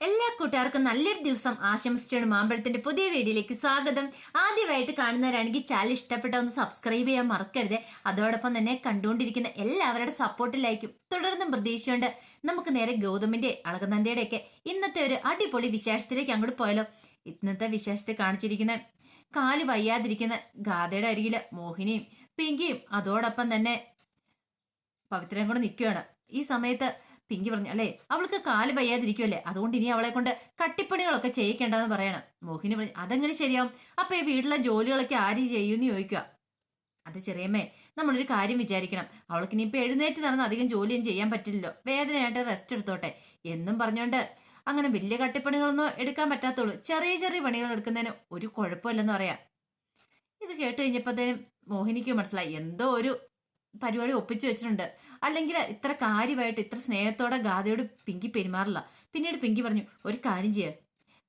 എല്ലാ കൂട്ടുകാർക്കും നല്ലൊരു ദിവസം ആശംസിച്ചാണ് മാമ്പഴത്തിന്റെ പുതിയ വീഡിയോയിലേക്ക് സ്വാഗതം. ആദ്യമായിട്ട് കാണുന്നവരാണെങ്കിൽ ചാനൽ ഇഷ്ടപ്പെട്ട ഒന്ന് സബ്സ്ക്രൈബ് ചെയ്യാൻ മറക്കരുത്. അതോടൊപ്പം തന്നെ കണ്ടുകൊണ്ടിരിക്കുന്ന എല്ലാവരുടെ സപ്പോർട്ടിലായിരിക്കും തുടർന്നും പ്രതീക്ഷയുണ്ട്. നമുക്ക് നേരെ ഗൗതമിന്റെ അളകനന്ദയുടെ ഒക്കെ ഇന്നത്തെ ഒരു അടിപൊളി വിശേഷത്തിലേക്ക് അങ്ങോട്ട് പോയാലോ. ഇന്നത്തെ വിശേഷത്തെ കാണിച്ചിരിക്കുന്ന കാല് വയ്യാതിരിക്കുന്ന ഗാഥയുടെ അരികില് മോഹിനിയും പിങ്കിയും അതോടൊപ്പം തന്നെ പവിത്രയും കൂടെ നിൽക്കുകയാണ്. ഈ സമയത്ത് പിങ്കി പറഞ്ഞു, അല്ലേ അവൾക്ക് കാല് വയ്യാതിരിക്കുമല്ലേ, അതുകൊണ്ട് ഇനി അവളെ കൊണ്ട് കട്ടിപ്പണികളൊക്കെ ചെയ്യിക്കേണ്ടെന്ന് പറയണം. മോഹിനി പറഞ്ഞു, അതെങ്ങനെ ശരിയാവും, അപ്പൊ ഈ വീട്ടിലെ ജോലികളൊക്കെ ആര് ചെയ്യുമെന്ന് ചോദിക്കുക. അത് ചെറിയമ്മേ, നമ്മളൊരു കാര്യം വിചാരിക്കണം, അവൾക്ക് ഇനിയിപ്പോ എഴുന്നേറ്റ് നടന്ന് അധികം ജോലിയും ചെയ്യാൻ പറ്റില്ലല്ലോ, വേദനയായിട്ട് റെസ്റ്റ് എടുത്തോട്ടെ എന്നും പറഞ്ഞോണ്ട് അങ്ങനെ വലിയ കട്ടിപ്പണികളൊന്നും എടുക്കാൻ പറ്റാത്തുള്ളൂ, ചെറിയ ചെറിയ പണികൾ എടുക്കുന്നതിന് ഒരു കുഴപ്പമില്ലെന്ന് പറയാം. ഇത് കേട്ട് കഴിഞ്ഞപ്പോഴത്തേനും മോഹിനിക്ക് മനസ്സിലായി എന്തോ ഒരു പരിപാടി ഒപ്പിച്ചു വെച്ചിട്ടുണ്ട്, അല്ലെങ്കിൽ ഇത്ര കാര്യമായിട്ട് ഇത്ര സ്നേഹത്തോടെ ഗാഥയോട് പിങ്കി പെരുമാറില്ല. പിന്നീട് പിങ്കി പറഞ്ഞു, ഒരു കാര്യം ചെയ്യുക,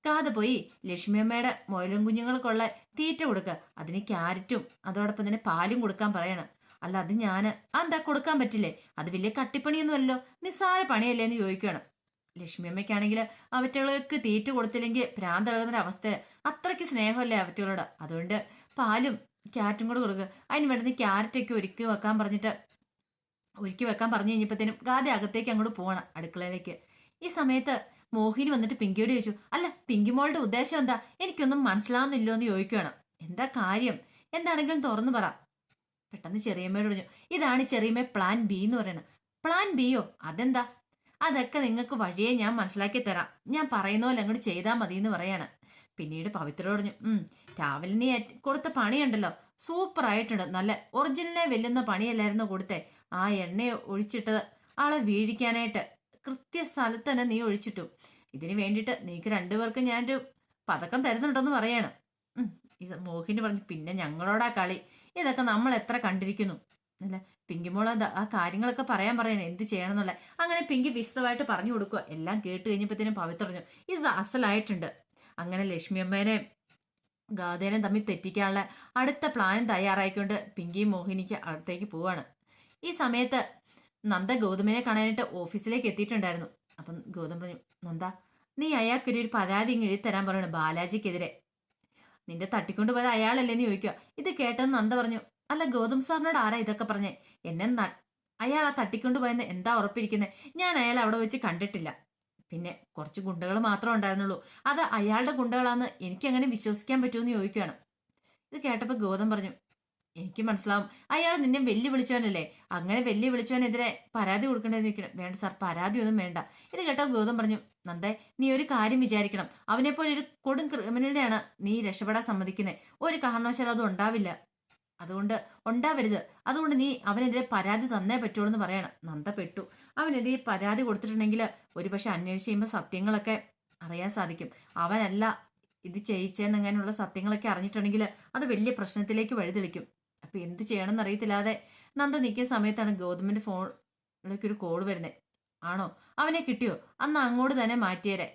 ഗാഥ പോയി ലക്ഷ്മിയമ്മയുടെ മൊയിലും കുഞ്ഞുങ്ങൾക്കുള്ള തീറ്റ കൊടുക്കുക, അതിന് ക്യാരറ്റും അതോടൊപ്പം തന്നെ പാലും കൊടുക്കാൻ പറയണം. അല്ല അത് ഞാന് എന്താ കൊടുക്കാൻ പറ്റില്ലേ, അത് വലിയ കട്ടിപ്പണിയൊന്നുമല്ലോ, നിസ്സാര പണിയല്ലേ എന്ന് ചോദിക്കണം. ലക്ഷ്മിയമ്മയ്ക്കാണെങ്കിൽ അവറ്റകൾക്ക് തീറ്റ കൊടുത്തില്ലെങ്കിൽ ഭ്രാന്തിളകുന്നൊരവസ്ഥ, അത്രയ്ക്ക് സ്നേഹമല്ലേ അവറ്റകളോട്, അതുകൊണ്ട് പാലും ക്യാരറ്റും കൂടെ കൊടുക്കുക. അതിന് വേണ്ടുന്ന ക്യാരറ്റൊക്കെ ഒരുക്കി വെക്കാൻ പറഞ്ഞു കഴിഞ്ഞപ്പോഴത്തേനും ഗാഥ അകത്തേക്ക് അങ്ങോട്ട് പോകണം അടുക്കളയിലേക്ക്. ഈ സമയത്ത് മോഹിനി വന്നിട്ട് പിങ്കിയോട് ചോദിച്ചു, അല്ല പിങ്കി മോളുടെ ഉദ്ദേശം എന്താ, എനിക്കൊന്നും മനസ്സിലാവുന്നില്ലോ എന്ന് ചോദിക്കുകയാണ്. എന്താ കാര്യം, എന്താണെങ്കിലും തുറന്നു പറ. പെട്ടെന്ന് ചെറിയമ്മയോട് പറഞ്ഞു, ഇതാണ് ചെറിയമ്മ പ്ലാൻ ബി എന്ന് പറയുന്നത്. പ്ലാൻ ബിയോ, അതെന്താ, അതൊക്കെ നിങ്ങൾക്ക് വഴിയെ ഞാൻ മനസ്സിലാക്കി തരാം, ഞാൻ പറയുന്ന പോലെ അങ്ങോട്ട് ചെയ്താൽ മതി എന്ന് പറയാണ്. പിന്നീട് പവിത്ര പറഞ്ഞു, രാവിലെ നീ കൊടുത്ത പണിയുണ്ടല്ലോ സൂപ്പർ ആയിട്ടുണ്ട്, നല്ല ഒറിജിനലെ വെല്ലുന്ന പണിയല്ലായിരുന്നു കൊടുത്തേ, ആ എണ്ണ ഒഴിച്ചിട്ടത് ആളെ വീഴിക്കാനായിട്ട് കൃത്യ സ്ഥലത്ത് തന്നെ നീ ഒഴിച്ചിട്ടു, ഇതിന് വേണ്ടിയിട്ട് നീക്ക് രണ്ടുപേർക്കും ഞാനൊരു പതക്കം തരുന്നുണ്ടെന്ന് പറയാണ്. മോഹിനി പറഞ്ഞു, പിന്നെ ഞങ്ങളോടാ കളി, ഇതൊക്കെ നമ്മൾ എത്ര കണ്ടിരിക്കുന്നു അല്ല. പിങ്കിമോൾ ആ കാര്യങ്ങളൊക്കെ പറയാൻ പറയണേ എന്ത് ചെയ്യണം എന്നുള്ള. അങ്ങനെ പിങ്കി വിശദമായിട്ട് പറഞ്ഞു കൊടുക്കുക. എല്ലാം കേട്ട് കഴിഞ്ഞപ്പോഴത്തേനും പവിത്ര പറഞ്ഞു, ഇത് അസലായിട്ടുണ്ട്. അങ്ങനെ ലക്ഷ്മി അമ്മേനെ ഗാഥേനെ തമ്മിൽ തെറ്റിക്കാനുള്ള അടുത്ത പ്ലാനും തയ്യാറായിക്കൊണ്ട് പിങ്കിയും മോഹിനിക്ക് അടുത്തേക്ക് പോവാണ്. ഈ സമയത്ത് നന്ദ ഗൗതമിനെ കാണാനായിട്ട് ഓഫീസിലേക്ക് എത്തിയിട്ടുണ്ടായിരുന്നു. അപ്പം ഗൗതം പറഞ്ഞു, നന്ദ നീ അയാൾക്കൊരു പരാതി ഇങ്ങ് എഴുതിത്തരാൻ പറയണു ബാലാജിക്കെതിരെ, നിന്റെ തട്ടിക്കൊണ്ട് പോയത് അയാളല്ലേന്ന് ചോദിക്കുക. ഇത് കേട്ടെന്ന് നന്ദ പറഞ്ഞു, അല്ല ഗൗതം സാറിനോട് ആരാ ഇതൊക്കെ പറഞ്ഞേ, എന്നെ അയാൾ ആ തട്ടിക്കൊണ്ട് പോയെന്ന് എന്താ ഉറപ്പിരിക്കുന്നത്, ഞാൻ അയാളെ അവിടെ വെച്ച് കണ്ടിട്ടില്ല, പിന്നെ കുറച്ച് ഗുണ്ടകൾ മാത്രമേ ഉണ്ടായിരുന്നുള്ളൂ, അത് അയാളുടെ ഗുണ്ടകളാന്ന് എനിക്ക് എങ്ങനെ വിശ്വസിക്കാൻ പറ്റുമെന്ന് ചോദിക്കുകയാണ്. ഇത് കേട്ടപ്പോൾ ഗൗതം പറഞ്ഞു, എനിക്ക് മനസ്സിലാവും, അയാൾ നിന്നെ വെല്ലുവിളിച്ചവനല്ലേ, അങ്ങനെ വെല്ലുവിളിച്ചവനെതിരെ പരാതി കൊടുക്കേണ്ടതെന്ന് ചോദിക്കണം. വേണ്ട സാർ, പരാതി ഒന്നും വേണ്ട. ഇത് കേട്ടോ ഗൗതം പറഞ്ഞു, നന്ദേ നീ ഒരു കാര്യം വിചാരിക്കണം, അവനെപ്പോലെ ഒരു കൊടും ക്രിമിനലിനെയാണ് നീ രക്ഷപ്പെടാൻ സമ്മതിക്കുന്നത്, ഒരു കാരണവശാലും അത് ഉണ്ടാവില്ല, അതുകൊണ്ട് ഉണ്ടാവരുത്, അതുകൊണ്ട് നീ അവനെതിരെ പരാതി തന്നേ പറ്റുള്ളൂ എന്ന് പറയണം. നന്ദ പെട്ടു. അവനെതിരെ പരാതി കൊടുത്തിട്ടുണ്ടെങ്കിൽ ഒരുപക്ഷെ അന്വേഷിച്ച് ചെയ്യുമ്പോൾ സത്യങ്ങളൊക്കെ അറിയാൻ സാധിക്കും, അവനല്ല ഇത് ചെയ്യിച്ചെന്നങ്ങനെയുള്ള സത്യങ്ങളൊക്കെ അറിഞ്ഞിട്ടുണ്ടെങ്കിൽ അത് വലിയ പ്രശ്നത്തിലേക്ക് വഴിതെളിക്കും. അപ്പൊ എന്ത് ചെയ്യണമെന്ന് അറിയത്തില്ലാതെ നന്ദ നിൽക്കുന്ന സമയത്താണ് ഗൗതമിന്റെ ഫോണിലേക്ക് ഒരു കോൾ വരുന്നത്. ആണോ, അവനെ കിട്ടിയോ, അന്ന് അങ്ങോട്ട് തന്നെ മാറ്റിയേരെ,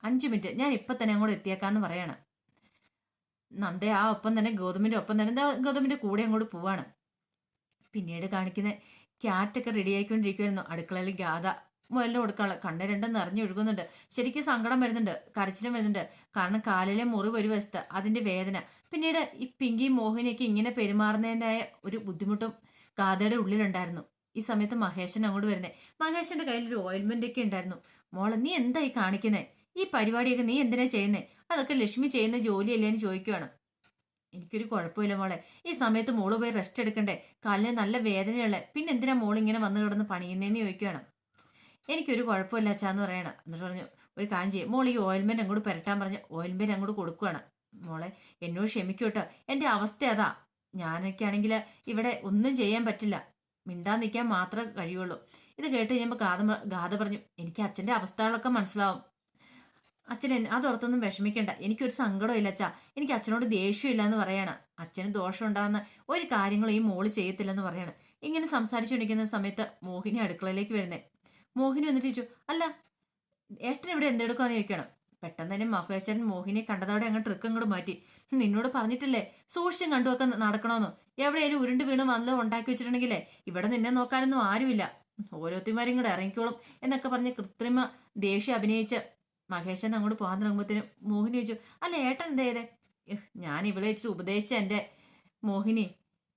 5 മിനിറ്റ് ഞാൻ ഇപ്പൊ തന്നെ അങ്ങോട്ട് എത്തിയേക്കാന്ന് പറയാണ്. നന്ദ ആ ഒപ്പം തന്നെ ഗൗതമിന്റെ ഒപ്പം തന്നെ ഗൗതമിന്റെ കൂടെ അങ്ങോട്ട് പോവാണ്. പിന്നീട് കാണിക്കുന്ന ക്യാറ്റൊക്കെ റെഡി ആയിക്കൊണ്ടിരിക്കുമായിരുന്നു അടുക്കളയിൽ. ഗാഥ മുതലിന് കൊടുക്കാനുള്ള കണ്ണ് രണ്ടും നിറഞ്ഞൊഴുകുന്നുണ്ട്, ശരിക്കും സങ്കടം വരുന്നുണ്ട്, കരച്ചിലും വരുന്നുണ്ട്, കാരണം കാലിലെ മുറിവ് ഒരു വശത്ത് അതിന്റെ വേദന, പിന്നീട് ഈ പിങ്കിയും മോഹിനിയൊക്കെ ഇങ്ങനെ പെരുമാറുന്നതിൻ്റെതായ ഒരു ബുദ്ധിമുട്ടും ഗാഥയുടെ ഉള്ളിലുണ്ടായിരുന്നു. ഈ സമയത്ത് മഹേശൻ അങ്ങോട്ട് വരുന്നേ. മഹേശന്റെ കയ്യിൽ ഒരു ഓയിൽമെന്റ് ഒക്കെ ഉണ്ടായിരുന്നു. മോളെ നീ എന്തായി കാണിക്കുന്നേ, ഈ പരിപാടിയൊക്കെ നീ എന്തിനാ ചെയ്യുന്നേ, അതൊക്കെ ലക്ഷ്മി ചെയ്യുന്ന ജോലിയല്ലേ എന്ന് ചോദിക്കുകയാണ്. എനിക്കൊരു കുഴപ്പമില്ല മോളെ, ഈ സമയത്ത് മോള് പോയി റെസ്റ്റ് എടുക്കണ്ടേ, കാലിന് നല്ല വേദനയുള്ള, പിന്നെ എന്തിനാ മോൾ ഇങ്ങനെ വന്ന് കിടന്ന് പണിയുന്നേന്ന് ചോദിക്കുകയാണ്. എനിക്കൊരു കുഴപ്പമില്ല അച്ഛാന്ന് പറയണം. എന്നിട്ട് പറഞ്ഞു, ഒരു കാര്യം ചെയ്യും, മോൾ ഈ ഓയിൽമെന്റ് അങ്ങോട്ട് പുരട്ടാൻ പറഞ്ഞ് ഓയിൽമെന്റ് അങ്ങോട്ട് കൊടുക്കുകയാണ്. മോളെ എന്നോട് ക്ഷമിക്കൂട്ടോ, എന്റെ അവസ്ഥ അതാ, ഞാനൊക്കെ ആണെങ്കിൽ ഇവിടെ ഒന്നും ചെയ്യാൻ പറ്റില്ല, മിണ്ടാൻ നിൽക്കാൻ മാത്രമേ കഴിയുള്ളൂ. ഇത് കേട്ട് കഴിയുമ്പോൾ ഗാഥ പറഞ്ഞു, എനിക്ക് അച്ഛന്റെ അവസ്ഥകളൊക്കെ മനസ്സിലാവും, അച്ഛൻ അതോർത്തൊന്നും വിഷമിക്കണ്ട, എനിക്കൊരു സങ്കടം ഇല്ല അച്ഛാ, എനിക്ക് അച്ഛനോട് ദേഷ്യമില്ല എന്ന് പറയാണ്. അച്ഛന് ദോഷം ഉണ്ടാകുന്ന ഒരു കാര്യങ്ങളും ഈ മോള് ചെയ്യത്തില്ലെന്ന് പറയാണ്. ഇങ്ങനെ സംസാരിച്ചുകൊണ്ടിരിക്കുന്ന സമയത്ത് മോഹിനി അടുക്കളയിലേക്ക് വരുന്നേ. മോഹിനി വന്നിട്ട് ചോദിച്ചു, അല്ല ഏട്ടൻ ഇവിടെ എന്തെടുക്കാന്ന് ചോദിക്കണം. പെട്ടെന്ന് തന്നെ മഹേശ്വരൻ മോഹിനിയെ കണ്ടതോടെ അങ്ങ് ട്രിക്ക് അങ്ങോട്ട് മാറ്റി. നിന്നോട് പറഞ്ഞിട്ടില്ലേ സൂക്ഷ്യം കണ്ടുവൊക്കെ നടക്കണമെന്ന്, എവിടെയായാലും ഉരുണ്ട് വീണ് വല്ലതും ഉണ്ടാക്കി വെച്ചിട്ടുണ്ടെങ്കിലേ ഇവിടെ നിന്നെ നോക്കാനൊന്നും ആരുമില്ല, ഓരോരുത്തിമാരും കൂടെ ഇറങ്ങിക്കോളും എന്നൊക്കെ പറഞ്ഞ് കൃത്രിമ ദേഷ്യം അഭിനയിച്ച് മഹേശൻ അങ്ങോട്ട് പോകാൻ തുടങ്ങുമ്പോഴത്തേനും മോഹിനി ചോദിച്ചു, അല്ല ഏട്ടൻ എന്താ ചെയ്തേ? ഞാൻ ഇവളെ വെച്ചിട്ട് ഉപദേശിച്ച എൻ്റെ മോഹിനി.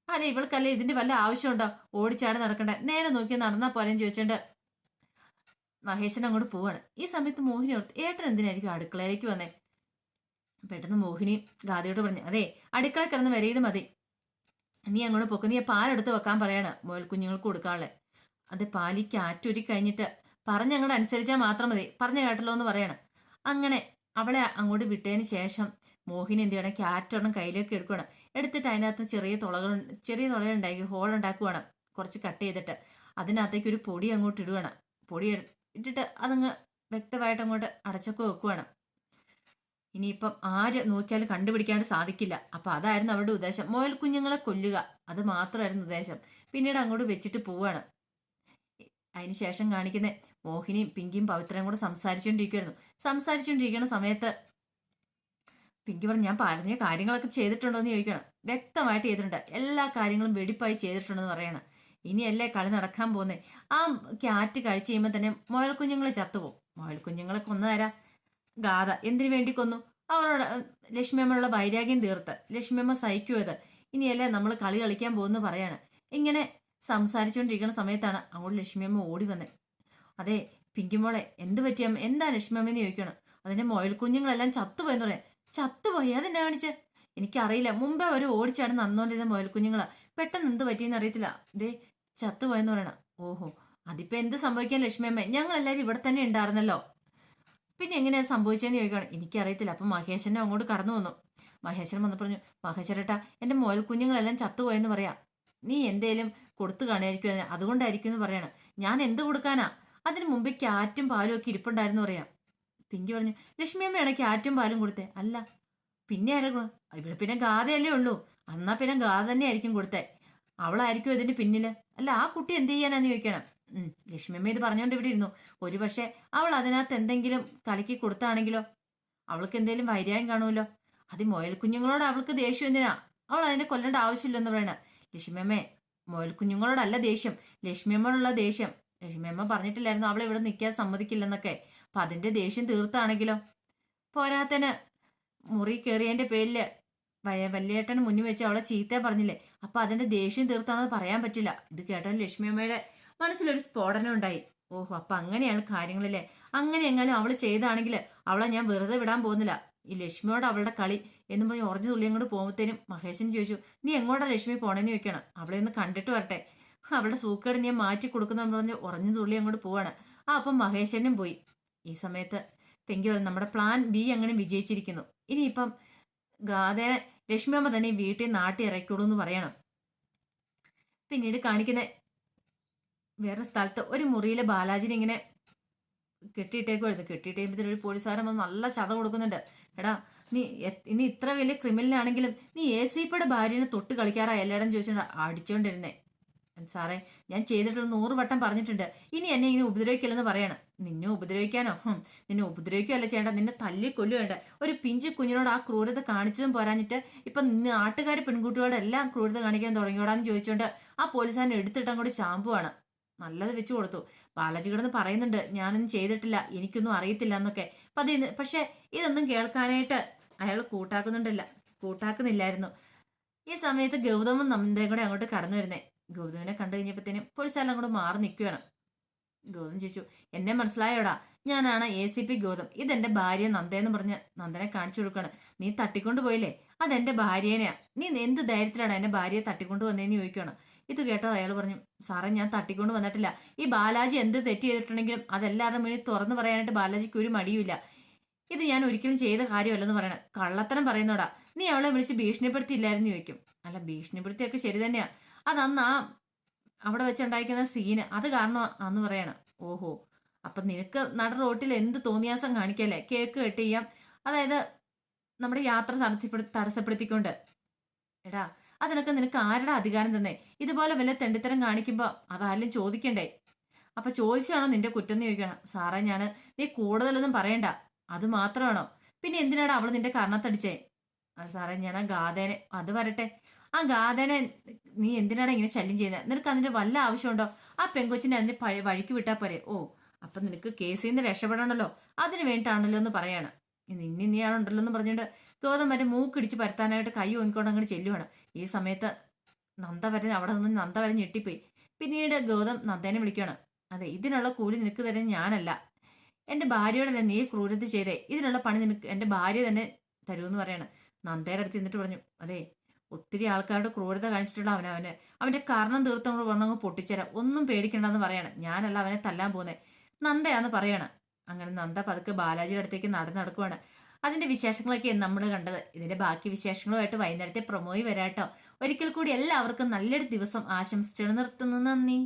അല്ല ഇവൾക്കല്ലേ ഇതിന്റെ വല്ല ആവശ്യമുണ്ടോ? ഓടിച്ചാടി നടക്കണ്ടേ, നേരെ നോക്കി നടന്നാ പോരെന്ന് ചോദിച്ചോണ്ട് മഹേശൻ അങ്ങോട്ട് പോവാണ്. ഈ സമയത്ത് മോഹിനി ഓർത്ത് ഏട്ടൻ എന്തിനായിരിക്കും അടുക്കളയിലേക്ക് വന്നേ? പെട്ടെന്ന് മോഹിനി ഗാദിയോട് പറഞ്ഞു, അതെ അടുക്കള കിടന്ന് വരയത് മതി, നീ അങ്ങോട്ട് പൊക്ക്, നീ പാലെടുത്ത് വെക്കാൻ പറയാണ് മുയൽ കുഞ്ഞുങ്ങൾക്ക് കൊടുക്കാനുള്ളത്. അത് പാലി കാറ്റൊരു കഴിഞ്ഞിട്ട് പറഞ്ഞങ്ങോട്ട് അനുസരിച്ചാൽ മാത്രം മതി, പറഞ്ഞ കേട്ടല്ലോ എന്ന് പറയണം. അങ്ങനെ അവളെ അങ്ങോട്ട് വിട്ടതിന് ശേഷം മോഹിനി എന്ത് ചെയ്യണം, ക്യാറ്റൊരെണ്ണം കയ്യിലേക്ക് എടുക്കണം. എടുത്തിട്ട് അതിനകത്ത് ചെറിയ തുളയുണ്ടാക്കി ഹോൾ ഉണ്ടാക്കുവാണ്, കുറച്ച് കട്ട് ചെയ്തിട്ട് അതിനകത്തേക്ക് ഒരു പൊടി അങ്ങോട്ട് ഇടുവാണ്. പൊടി ഇട്ടിട്ട് അതങ്ങ് വ്യക്തമായിട്ട് അങ്ങോട്ട് അടച്ചൊക്കെ വെക്കുവാണ്. ഇനിയിപ്പം ആര് നോക്കിയാലും കണ്ടുപിടിക്കാണ്ട് സാധിക്കില്ല. അപ്പൊ അതായിരുന്നു അവരുടെ ഉദ്ദേശം, മുയൽ കുഞ്ഞുങ്ങളെ കൊല്ലുക, അത് മാത്രമായിരുന്നു ഉദ്ദേശം. പിന്നീട് അങ്ങോട്ട് വെച്ചിട്ട് പോവാണ്. അതിനുശേഷം കാണിക്കുന്ന മോഹിനിയും പിങ്കിയും പവിത്രയും കൂടെ സംസാരിച്ചുകൊണ്ടിരിക്കുന്ന സമയത്ത് പിങ്കി പറഞ്ഞു, ഞാൻ പറഞ്ഞ കാര്യങ്ങളൊക്കെ ചെയ്തിട്ടുണ്ടോ എന്ന് ചോദിക്കണം. വ്യക്തമായിട്ട് ചെയ്തിട്ടുണ്ട്, എല്ലാ കാര്യങ്ങളും വെടിപ്പായി ചെയ്തിട്ടുണ്ടെന്ന് പറയണം. ഇനിയല്ലേ കളി നടക്കാൻ പോകുന്നേ. ആ ക്യാറ്റ് കഴിച്ചു കഴിയുമ്പോൾ തന്നെ മുയൽ കുഞ്ഞുങ്ങൾ ചത്തുപോകും. മുയൽ കുഞ്ഞുങ്ങളെ കൊന്നുതരാ ഗാഥ എന്തിനു വേണ്ടി കൊന്നു? അവളോട് ലക്ഷ്മിയമ്മയുള്ള വൈരാഗ്യം തീർത്ത് ലക്ഷ്മിയമ്മ സഹിക്കുമത്. ഇനിയല്ലേ നമ്മൾ കളി കളിക്കാൻ പോകുന്നു പറയാണ്. ഇങ്ങനെ സംസാരിച്ചുകൊണ്ടിരിക്കുന്ന സമയത്താണ് അങ്ങോട്ട് ലക്ഷ്മിയമ്മ ഓടി വന്നേ. അതെ പിങ്കിമോളെ എന്ത് പറ്റിയമ്മ, എന്താ ലക്ഷ്മിയമ്മന്ന് ചോദിക്കണം. അതിന്റെ മുയൽ കുഞ്ഞുങ്ങളെല്ലാം ചത്തുപോയെന്ന് പറയാം. ചത്തുപോയി? അതെന്നാ കാണിച്ച്? എനിക്കറിയില്ല, മുമ്പേ അവർ ഓടിച്ചാണ് നടന്നുകൊണ്ടിരുന്ന മുയൽ കുഞ്ഞുങ്ങളാ, പെട്ടെന്ന് എന്ത് പറ്റിയെന്ന് അറിയത്തില്ല, ഇതേ ചത്തുപോയെന്ന് പറയണം. ഓഹോ, അതിപ്പോ എന്ത് സംഭവിക്കാൻ ലക്ഷ്മിയമ്മ, ഞങ്ങളെല്ലാരും ഇവിടെ തന്നെ ഉണ്ടായിരുന്നല്ലോ, പിന്നെ എങ്ങനെയാ സംഭവിച്ചതെന്ന് ചോദിക്കുകയാണ്. എനിക്കറിയത്തില്ല. അപ്പം മഹേശ്വരനെ അങ്ങോട്ട് കടന്നു വന്നു. മഹേശ്വരൻ വന്ന് പറഞ്ഞു, മഹേശ്വരേട്ടാ എൻ്റെ മുയൽ കുഞ്ഞുങ്ങളെല്ലാം ചത്തുപോയെന്ന് പറയാം, നീ എന്തേലും കൊടുത്തു കാണുമായിരിക്കും, അതുകൊണ്ടായിരിക്കും എന്ന് പറയാണ്. ഞാൻ എന്ത് കൊടുക്കാനാ, അതിന് മുമ്പ് ക്യാറ്റും പാലും ഒക്കെ ഇരിപ്പുണ്ടായിരുന്നു പറയാം. പിങ്കി പറഞ്ഞു, ലക്ഷ്മിയമ്മയാണ് ക്യാറ്റും പാലും കൊടുത്തേ? അല്ല പിന്നെ ആരാ? ഇവിടെ പിന്നെ ഗാഥയല്ലേ ഉള്ളൂ, എന്നാ പിന്നെ ഗാഥ തന്നെ ആയിരിക്കും കൊടുത്തേ, അവളായിരിക്കും ഇതിന്റെ പിന്നില്. അല്ല ആ കുട്ടി എന്ത് ചെയ്യാനാന്ന് ചോദിക്കണം. ലക്ഷ്മിയമ്മ ഇത് പറഞ്ഞുകൊണ്ട് ഇവിടെ ഇരുന്നു. ഒരു പക്ഷെ അവൾ അതിനകത്ത് എന്തെങ്കിലും കലക്കി കൊടുത്താണെങ്കിലോ, അവൾക്ക് എന്തെങ്കിലും വൈരാഗ്യം കാണുമല്ലോ. അത് മുയൽ കുഞ്ഞുങ്ങളോട് അവൾക്ക് ദേഷ്യം എന്തിനാ, അവൾ അതിനെ കൊല്ലേണ്ട ആവശ്യമില്ലെന്ന് പറയണ. ലക്ഷ്മിയമ്മേ മുയൽ കുഞ്ഞുങ്ങളോടല്ല ദേഷ്യം, ലക്ഷ്മിയമ്മയോടുള്ള ദേഷ്യം. ലക്ഷ്മിയമ്മ പറഞ്ഞിട്ടില്ലായിരുന്നു അവളെ ഇവിടെ നിൽക്കാൻ സമ്മതിക്കില്ലെന്നൊക്കെ. അപ്പൊ അതിന്റെ ദേഷ്യം തീർത്താണെങ്കിലോ, പോരാത്തന് മുറി കയറിയതിന്റെ പേരില് വല്യേട്ടന് മുന്നിൽ വെച്ച് അവളെ ചീത്ത പറഞ്ഞില്ലേ, അപ്പൊ അതിന്റെ ദേഷ്യം തീർത്താണെന്ന് പറയാൻ പറ്റില്ല. ഇത് കേട്ടാൽ ലക്ഷ്മിയമ്മയുടെ മനസ്സിലൊരു സ്ഫോടനം ഉണ്ടായി. ഓഹോ, അപ്പൊ അങ്ങനെയാണ് കാര്യങ്ങളില്ലേ. അങ്ങനെ എങ്ങാനും അവള് ചെയ്താണെങ്കിൽ അവളെ ഞാൻ വെറുതെ വിടാൻ പോകുന്നില്ല, ഈ ലക്ഷ്മിയോട് അവളുടെ കളി എന്നും പറഞ്ഞ് ഉറഞ്ഞു തുള്ളി അങ്ങോട്ട് പോകുമ്പോഴത്തേനും മഹേശൻ ചോദിച്ചു, നീ എങ്ങോട്ടാ ലക്ഷ്മി പോണേന്ന് ചോദിക്കണം. അവളെ ഒന്ന് കണ്ടിട്ട് വരട്ടെ, അവളുടെ സൂക്കേട് ഞാൻ മാറ്റി കൊടുക്കുന്നെന്ന് പറഞ്ഞ് ഉറഞ്ഞു തുള്ളി അങ്ങോട്ട് പോവാണ്. അപ്പം മഹേശനും പോയി. ഈ സമയത്ത് പെങ്കി പറഞ്ഞു, നമ്മുടെ പ്ലാൻ ബി അങ്ങനെ വിജയിച്ചിരിക്കുന്നു. ഇനിയിപ്പം ഗാഥയെ ലക്ഷ്മിയമ്മ തന്നെ വീട്ടിൽ നാട്ടി ഇറക്കിയോളൂ എന്ന് പറയണം. പിന്നീട് കാണിക്കുന്ന വേറെ സ്ഥലത്ത് ഒരു മുറിയിലെ ബാലാജിനെ ഇങ്ങനെ കെട്ടിയിട്ടേക്കുമായിരുന്നു. കെട്ടിയിട്ടേക്കുമ്പോഴത്തേനും ഒരു പോലീസുകാരൻ വന്ന് നല്ല ചത കൊടുക്കുന്നുണ്ട്. എടാ നീ ഇനി ഇത്ര വലിയ ക്രിമിനലാണെങ്കിലും നീ ACPയുടെ ഭാര്യനെ തൊട്ട് കളിക്കാറാ എല്ലായിടം ചോദിച്ചോണ്ട് അടിച്ചോണ്ടിരുന്നേ. സാറേ ഞാൻ ചെയ്തിട്ടുള്ള 100 വട്ടം പറഞ്ഞിട്ടുണ്ട്, ഇനി എന്നെ ഇങ്ങനെ ഉപദ്രവിക്കില്ലെന്ന് പറയണം. നിന്നെ ഉപദ്രവിക്കാനോ? നിന്നെ ഉപദ്രവിക്കുകയല്ല ചെയ്യേണ്ട, നിന്നെ തല്ലി കൊല്ലുവേണ്ട. ഒരു പിഞ്ചു കുഞ്ഞിനോട് ആ ക്രൂരത കാണിച്ചതും പോരാഞ്ഞിട്ട് ഇപ്പൊ നാട്ടുകാർ പെൺകുട്ടികളോട് എല്ലാം ക്രൂരത കാണിക്കാൻ തുടങ്ങിയോടാന്ന് ചോദിച്ചോണ്ട് ആ പോലീസുകാരനെ എടുത്തിട്ട് അങ്ങോട്ട് ചാമ്പുവാണ്. നല്ലത് വെച്ചു കൊടുത്തു. ബാലാജി കിടന്ന് പറയുന്നുണ്ട്, ഞാനൊന്നും ചെയ്തിട്ടില്ല, എനിക്കൊന്നും അറിയത്തില്ല എന്നൊക്കെ. പക്ഷെ ഇതൊന്നും കേൾക്കാനായിട്ട് അയാൾ കൂട്ടാക്കുന്നില്ലായിരുന്നു. ഈ സമയത്ത് ഗൗതമും നന്ദയും കൂടെ അങ്ങോട്ട് കടന്നു വരുന്നേ. ഗൗതമിനെ കണ്ടു കഴിഞ്ഞപ്പോഴത്തേനും പോലീസുകാരൻ അങ്ങോട്ട് മാറി നിൽക്കുകയാണ്. ഗൗതം ചോദിച്ചു, എന്നെ മനസ്സിലായോടാ, ഞാനാണ് ACP ഗൗതം, ഇതെന്റെ ഭാര്യ നന്ദയെന്ന് പറഞ്ഞ് നന്ദനെ കാണിച്ചു കൊടുക്കുകയാണ്. നീ തട്ടിക്കൊണ്ടു പോയില്ലേ, അതെന്റെ ഭാര്യേനെയാ, നീ എന്ത് ധൈര്യത്തിലാണ് എന്റെ ഭാര്യയെ തട്ടിക്കൊണ്ടു വന്നേന്ന് ചോദിക്കുകയാണ്. ഇത് കേട്ടോ അയാൾ പറഞ്ഞു, സാറേ ഞാൻ തട്ടിക്കൊണ്ട് വന്നിട്ടില്ല, ഈ ബാലാജി എന്ത് തെറ്റ് ചെയ്തിട്ടുണ്ടെങ്കിലും അതെല്ലാവരുടെ മുന്നിൽ തുറന്നു പറയാനായിട്ട് ബാലാജിക്ക് ഒരു മടിയുമില്ല, ഇത് ഞാൻ ഒരിക്കലും ചെയ്ത കാര്യമല്ലെന്ന് പറയണം. കള്ളത്തരം പറയുന്നോടാ, നീ അവളെ വിളിച്ച് ഭീഷണിപ്പെടുത്തിയില്ലായിരുന്നു ചോദിക്കും. അല്ല ഭീഷണിപ്പെടുത്തിയൊക്കെ ശരി തന്നെയാ, അതന്ന് ആ അവിടെ വെച്ചുണ്ടായിരിക്കുന്ന സീന് അത് കാരണം അന്ന് പറയണം. ഓഹോ, അപ്പൊ നിനക്ക് നട റോട്ടിൽ എന്ത് തോന്നിയാസം കാണിക്കല്ലേ, കേക്ക് കട്ട് ചെയ്യാം, അതായത് നമ്മുടെ യാത്ര തടസ്സപ്പെടുത്തിക്കൊണ്ട്. എടാ അതിനൊക്കെ നിനക്ക് ആരുടെ അധികാരം തന്നെ? ഇതുപോലെ വല്ല തെണ്ടിത്തരം കാണിക്കുമ്പോ അതാരും ചോദിക്കണ്ടേ? അപ്പൊ ചോദിച്ചാണോ നിന്റെ കുറ്റം എന്ന് ചോദിക്കണം. സാറേ നീ കൂടുതലൊന്നും പറയണ്ട, അത് മാത്രമാണോ? പിന്നെ എന്തിനാടാ അവള് നിന്റെ കർണത്തടിച്ചേ? സാറേ ഞാൻ ആ ഗാഥേനെ, അത് വരട്ടെ, ആ ഗാഥേനെ നീ എന്തിനാടാ ഇങ്ങനെ ശല്യം ചെയ്യുന്നത്? നിനക്ക് അതിന്റെ വല്ല ആവശ്യമുണ്ടോ? ആ പെങ്കൊച്ചിനെ അതിന്റെ വഴിക്ക് വിട്ടാ പോരെ. ഓ അപ്പൊ നിനക്ക് കേസിൽ നിന്ന് രക്ഷപ്പെടണമല്ലോ, അതിന് വേണ്ടിയിട്ടാണല്ലോ എന്ന് പറയാണ്. നീയാണുണ്ടല്ലോ എന്ന് പറഞ്ഞുകൊണ്ട് ഗൗതം വരെ മൂക്കിടിച്ച് പരത്താനായിട്ട് കൈ ഓങ്ങിക്കൊണ്ട് അങ്ങോട്ട് ചെല്ലുവാണ്. ഈ സമയത്ത് അവിടെ നിന്ന് നന്ദ വരെ ഞെട്ടിപ്പോയി. പിന്നീട് ഗൗതം നന്ദേനെ വിളിക്കുകയാണ്. അതെ, ഇതിനുള്ള കൂലി നിനക്ക് തരാൻ ഞാനല്ല, എന്റെ ഭാര്യയോടല്ലേ നീ ക്രൂരത ചെയ്തേ, ഇതിനുള്ള പണി നിനക്ക് എന്റെ ഭാര്യ തന്നെ തരൂന്ന് പറയാണ്. നന്ദയുടെ അടുത്ത് എന്നിട്ട് പറഞ്ഞു, അതെ, ഒത്തിരി ആൾക്കാരുടെ ക്രൂരത കാണിച്ചിട്ടുള്ള അവന്റെ കാരണം തീർത്ത് നമ്മൾ പറഞ്ഞങ്ങ് പൊട്ടിച്ചേരാം, ഒന്നും പേടിക്കണ്ടെന്ന് പറയാണ്. ഞാനല്ല അവനെ തല്ലാൻ പോകുന്നേ, നന്ദയാന്ന് പറയാണ്. അങ്ങനെ നന്ദ പതുക്കെ ബാലാജിയുടെ അടുത്തേക്ക് നടക്കുവാണ്. അതിന്റെ വിശേഷങ്ങളൊക്കെ നമ്മൾ കണ്ടത്. ഇതിന്റെ ബാക്കി വിശേഷങ്ങളുമായിട്ട് വൈകുന്നേരത്തെ പ്രൊമോയി വരാട്ടോ. ഒരിക്കൽ കൂടി എല്ലാവർക്കും നല്ലൊരു ദിവസം ആശംസിച്ചു നിർത്തുന്നു. നന്ദി.